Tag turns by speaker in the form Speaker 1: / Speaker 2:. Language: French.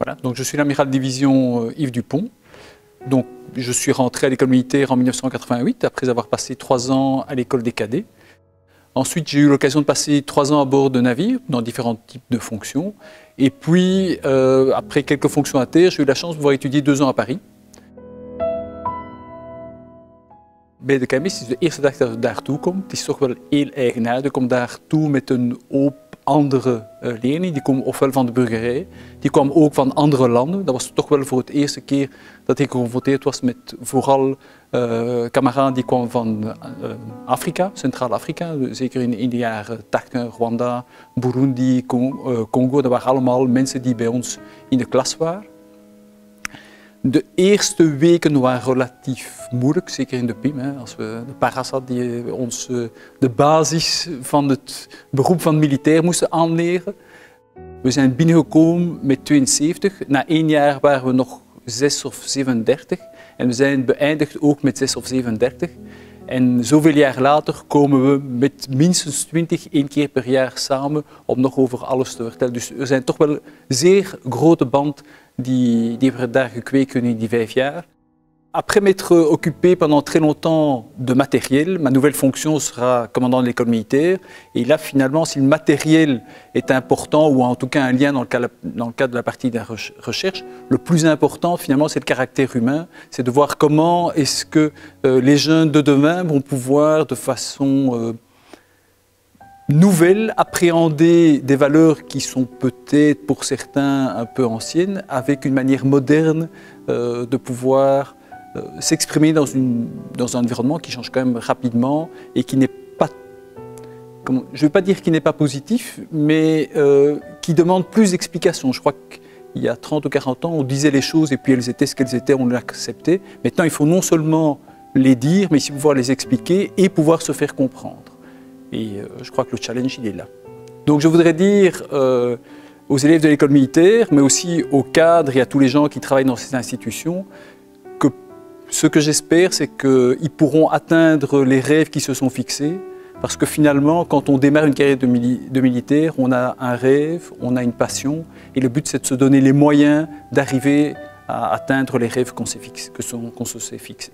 Speaker 1: Voilà, donc je suis l'amiral de division Yves Dupont. Donc, je suis rentré à l'école militaire en 1988, après avoir passé 3 ans à l'école des cadets. Ensuite, j'ai eu l'occasion de passer 3 ans à bord de navires, dans différents types de fonctions. Et puis, après quelques fonctions à terre, j'ai eu la chance de pouvoir étudier 2 ans à Paris. Bij de KMS is de eerste dag dat het daartoe komt. Het is toch wel heel eigenaardig om daartoe met een hoop andere leerlingen. Die komen ofwel van de burgerij, die kwamen ook van andere landen. Dat was toch wel voor het eerste keer dat ik geconfronteerd was met vooral kameraden die kwamen van Afrika, Centraal-Afrika. Zeker in de jaren 80, Rwanda, Burundi, Congo. Dat waren allemaal mensen die bij ons in de klas waren. De eerste weken waren relatief moeilijk, zeker in de PIM. Als we de Parasat die ons de basis van het beroep van militair moesten aanleren. We zijn binnengekomen met 72. Na 1 jaar waren we nog 6 of 37 en we zijn beëindigd ook met 6 of 37. En zoveel jaar later komen we met minstens 20 1 keer per jaar samen om nog over alles te vertellen. Dus er zijn toch wel een zeer grote band die we daar gekweekt hebben in die 5 jaar. Après m'être occupé pendant très longtemps de matériel, ma nouvelle fonction sera commandant de l'école militaire. Et là, finalement, si le matériel est important, ou en tout cas un lien dans le cadre de la partie de la recherche, le plus important, finalement, c'est le caractère humain. C'est de voir comment est-ce que les jeunes de demain vont pouvoir, de façon nouvelle, appréhender des valeurs qui sont peut-être pour certains un peu anciennes, avec une manière moderne de pouvoir s'exprimer dans un environnement qui change quand même rapidement et qui n'est pas, je ne veux pas dire qu'il n'est pas positif, mais qui demande plus d'explications. Je crois qu'il y a 30 ou 40 ans, on disait les choses et puis elles étaient ce qu'elles étaient, on les acceptait. Maintenant, il faut non seulement les dire, mais aussi pouvoir les expliquer et pouvoir se faire comprendre. Et je crois que le challenge, il est là. Donc je voudrais dire aux élèves de l'école militaire, mais aussi aux cadres et à tous les gens qui travaillent dans ces institutions, que ce que j'espère, c'est qu'ils pourront atteindre les rêves qui se sont fixés. Parce que finalement, quand on démarre une carrière de militaire, on a un rêve, on a une passion. Et le but, c'est de se donner les moyens d'arriver à atteindre les rêves qu'on se s'est fixés.